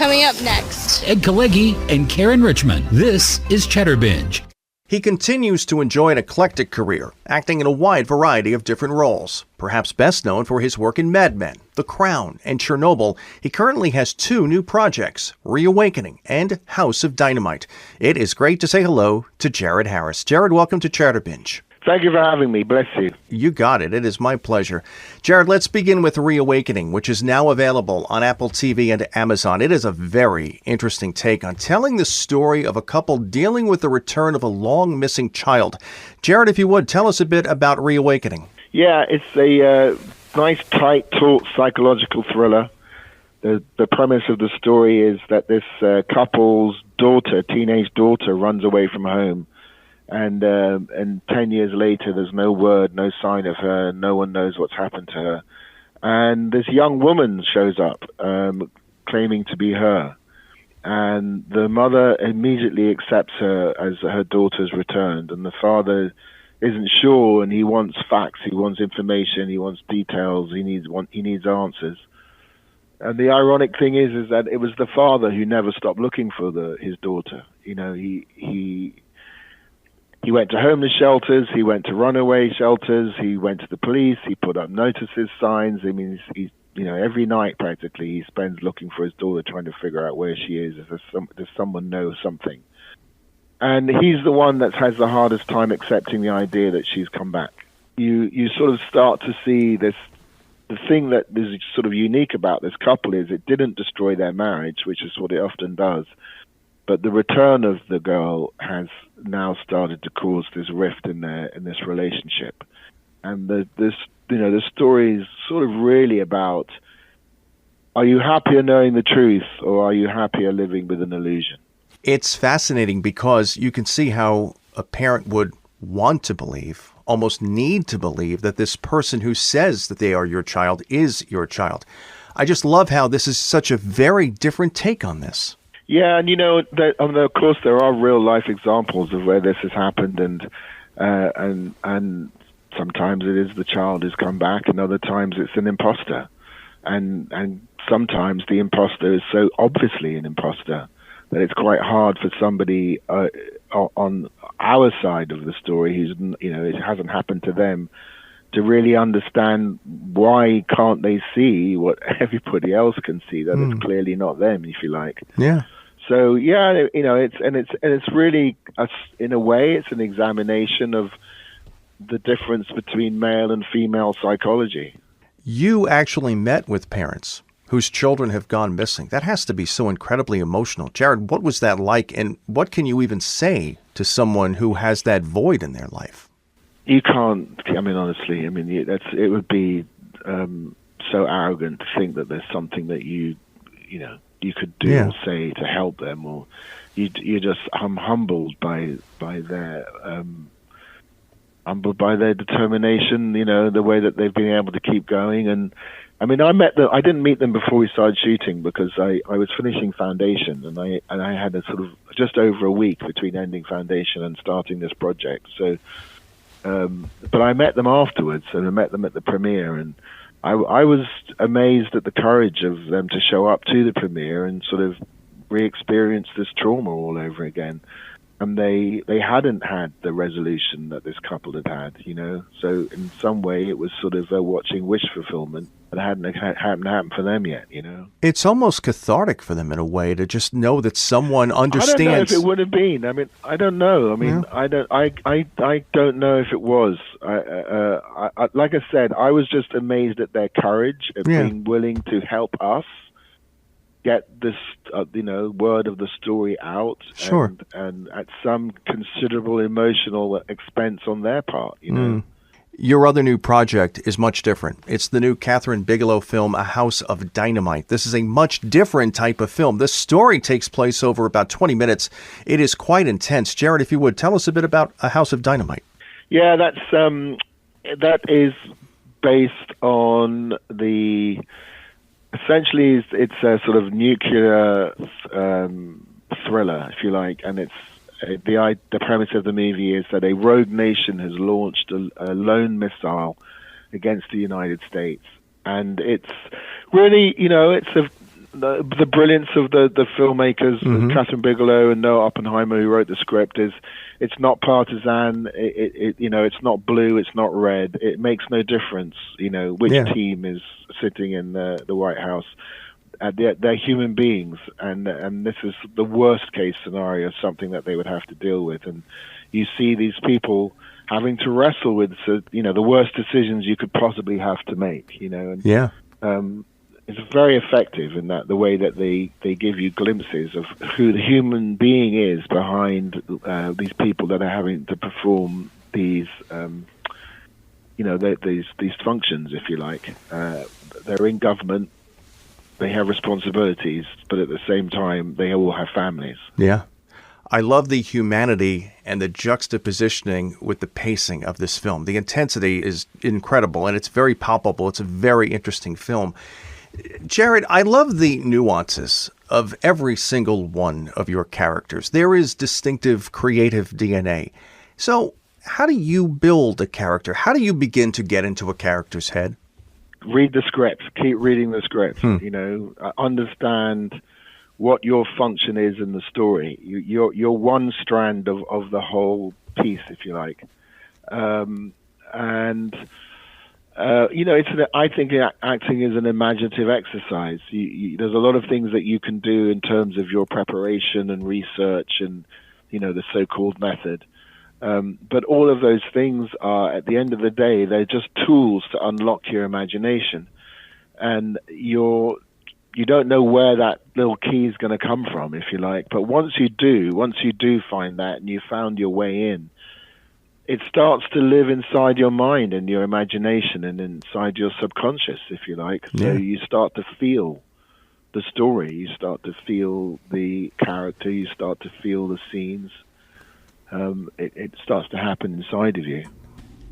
Coming up next, Ed Kalegi and Karen Richmond. This is Chatterbinge. He continues to enjoy an eclectic career, acting in a wide variety of different roles. Perhaps best known for his work in Mad Men, The Crown, and Chernobyl, he currently has 2 new projects, Reawakening and House of Dynamite. It is great to say hello to Jared Harris. Jared, welcome to Chatterbinge. Thank you for having me. Bless you. You got it. It is my pleasure. Jared, let's begin with Reawakening, which is now available on Apple TV and Amazon. It is a very interesting take on telling the story of a couple dealing with the return of a long-missing child. Jared, if you would, tell us a bit about Reawakening. Yeah, it's a nice, tight, taut psychological thriller. The premise of the story is that this couple's daughter, teenage daughter, runs away from home. And 10 years later, there's no word, no sign of her. No one knows what's happened to her. And this young woman shows up, claiming to be her. And the mother immediately accepts her as her daughter's returned. And the father isn't sure, and he wants facts, he wants information, he wants details, he needs answers. And the ironic thing is that it was the father who never stopped looking for his daughter. You know, he went to homeless shelters, he went to runaway shelters, he went to the police, he put up notices, signs. I mean, he's every night practically he spends looking for his daughter, trying to figure out where she is. Does someone know something? And he's the one that has the hardest time accepting the idea that she's come back. You sort of start to see this. The thing that is sort of unique about this couple is it didn't destroy their marriage, which is what it often does. But the return of the girl has now started to cause this rift in this relationship, and the story is sort of really about: are you happier knowing the truth, or are you happier living with an illusion? It's fascinating because you can see how a parent would want to believe, almost need to believe, that this person who says that they are your child is your child. I just love how this is such a very different take on this. Yeah, and of course there are real life examples of where this has happened, and sometimes it is the child who's come back, and other times it's an imposter, and sometimes the imposter is so obviously an imposter that it's quite hard for somebody on our side of the story who's it hasn't happened to them to really understand why can't they see what everybody else can see, that it's clearly not them, if you like. Yeah. So yeah, it's really, in a way, it's an examination of the difference between male and female psychology. You actually met with parents whose children have gone missing. That has to be so incredibly emotional. Jared, what was that like, and what can you even say to someone who has that void in their life? You can't. I mean, honestly, it would be so arrogant to think that there's something that you could do or say to help them, or you're just humbled by their determination. The way that they've been able to keep going. And I mean, I didn't meet them before we started shooting because I was finishing Foundation, and I had a sort of just over a week between ending Foundation and starting this project. So, but I met them afterwards, and I met them at the premiere, and I was amazed at the courage of them to show up to the premiere and sort of re-experience this trauma all over again. And they hadn't had the resolution that this couple had had, So in some way it was sort of watching wish fulfillment that hadn't happened for them yet, It's almost cathartic for them in a way to just know that someone understands. I don't know if it would have been. I mean, I don't know. I mean, yeah. I don't know if it was. I like I said, I was just amazed at their courage of being willing to help us get this, word of the story out, sure, and at some considerable emotional expense on their part, Your other new project is much different. It's the new Catherine Bigelow film, A House of Dynamite. This is a much different type of film. This story takes place over about 20 minutes. It is quite intense. Jared, if you would, tell us a bit about A House of Dynamite. Yeah, that is based on the... Essentially, it's a sort of nuclear thriller, if you like, and it's the premise of the movie is that a rogue nation has launched a lone missile against the United States, and it's really, the brilliance of the filmmakers, Catherine Bigelow and Noah Oppenheimer, who wrote the script, is it's not partisan. It's not blue. It's not red. It makes no difference, which team is sitting in the White House. They're human beings, and this is the worst case scenario, something that they would have to deal with. And you see these people having to wrestle with, the worst decisions you could possibly have to make, it's very effective in that the way that they give you glimpses of who the human being is behind these people that are having to perform these, these functions, if you like. They're in government, they have responsibilities, but at the same time, they all have families. Yeah. I love the humanity and the juxtapositioning with the pacing of this film. The intensity is incredible, and it's very palpable. It's a very interesting film. Jared, I love the nuances of every single one of your characters. There is distinctive creative DNA. So how do you build a character? How do you begin to get into a character's head? Read the script. Keep reading the script. Understand what your function is in the story. You're one strand of the whole piece, if you like. I think acting is an imaginative exercise. There's a lot of things that you can do in terms of your preparation and research and, the so-called method. But all of those things are, at the end of the day, they're just tools to unlock your imagination. And you don't know where that little key is going to come from, if you like. But once you do find that and you found your way in, it starts to live inside your mind and your imagination and inside your subconscious, if you like. So you start to feel the story, you start to feel the character, you start to feel the scenes. It starts to happen inside of you.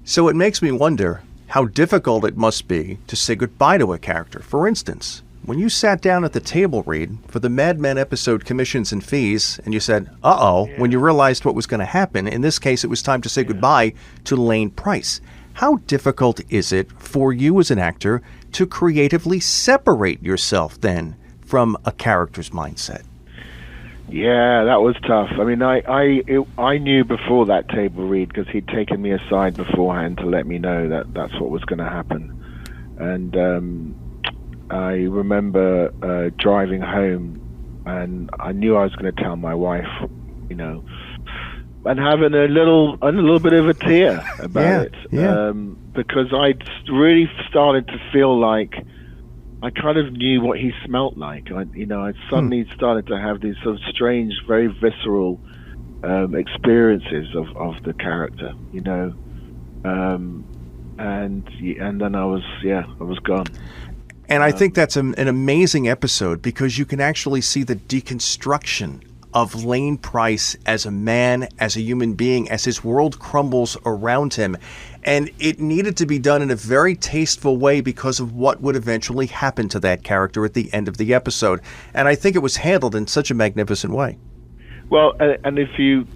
So it makes me wonder how difficult it must be to say goodbye to a character. For instance, when you sat down at the table read for the Mad Men episode Commissions and Fees, and you said, when you realized what was going to happen, in this case it was time to say goodbye to Lane Pryce. How difficult is it for you as an actor to creatively separate yourself then from a character's mindset? Yeah, that was tough. I mean, I knew before that table read, because he'd taken me aside beforehand to let me know that that's what was going to happen. And I remember driving home, and I knew I was going to tell my wife, and having a little bit of a tear about it, because I'd really started to feel like I kind of knew what he smelt like. I suddenly started to have these sort of strange, very visceral experiences of the character, and then I was gone. And I think that's an amazing episode, because you can actually see the deconstruction of Lane Pryce as a man, as a human being, as his world crumbles around him. And it needed to be done in a very tasteful way because of what would eventually happen to that character at the end of the episode. And I think it was handled in such a magnificent way. Well, and if you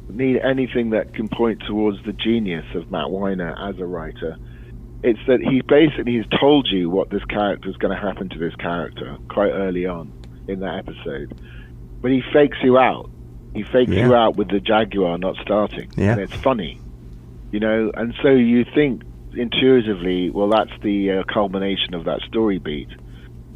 need anything that can point towards the genius of Matt Weiner as a writer, it's that he's told you what this character is going to happen to this character quite early on in that episode. But he fakes you out. He fakes you out with the Jaguar not starting. Yeah. And it's funny, and so you think intuitively, well, that's the culmination of that story beat.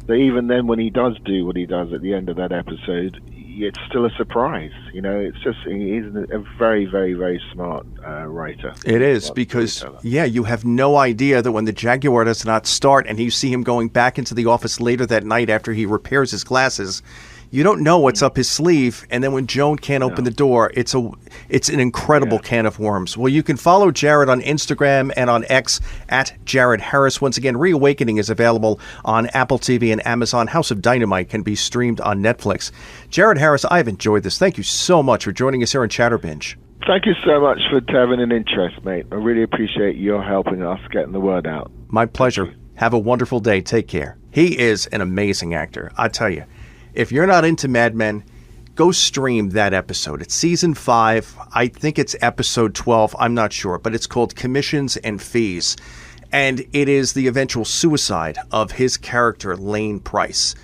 But even then, when he does do what he does at the end of that episode, it's still a surprise. It's just, he's a very, very, very smart writer. It is, because, you have no idea that when the Jaguar does not start and you see him going back into the office later that night after he repairs his glasses, you don't know what's up his sleeve. And then when Joan can't open the door, it's an incredible can of worms. Well, you can follow Jared on Instagram and on X at Jared Harris. Once again, Reawakening is available on Apple TV and Amazon. House of Dynamite can be streamed on Netflix. Jared Harris, I've enjoyed this. Thank you so much for joining us here on Chatterbinge. Thank you so much for having an interest, mate. I really appreciate your helping us getting the word out. My pleasure. Have a wonderful day. Take care. He is an amazing actor, I tell you. If you're not into Mad Men, go stream that episode. It's season 5. I think it's episode 12. I'm not sure, but it's called Commissions and Fees. And it is the eventual suicide of his character, Lane Pryce.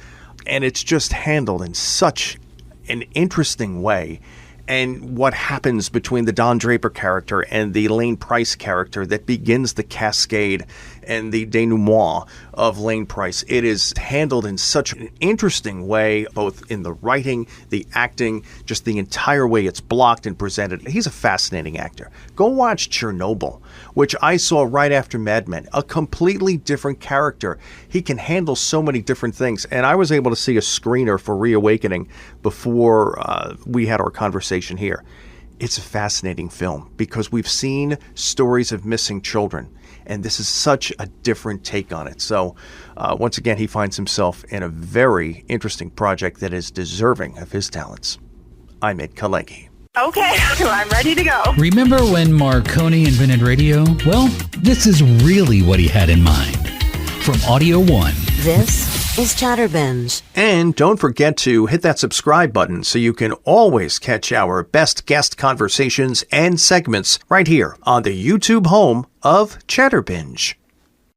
And it's just handled in such an interesting way. And what happens between the Don Draper character and the Lane Pryce character that begins the cascade and the denouement of Lane Pryce. It is handled in such an interesting way, both in the writing, the acting, just the entire way it's blocked and presented. He's a fascinating actor. Go watch Chernobyl, which I saw right after Mad Men. A completely different character. He can handle so many different things. And I was able to see a screener for Reawakening before we had our conversation here. It's a fascinating film because we've seen stories of missing children, and this is such a different take on it. So once again, he finds himself in a very interesting project that is deserving of his talents. I'm Ed Kalegi. Okay, I'm ready to go. Remember when Marconi invented radio? Well, this is really what he had in mind. From Audio One. This is Chatterbinge. And don't forget to hit that subscribe button so you can always catch our best guest conversations and segments right here on the YouTube home of Chatterbinge.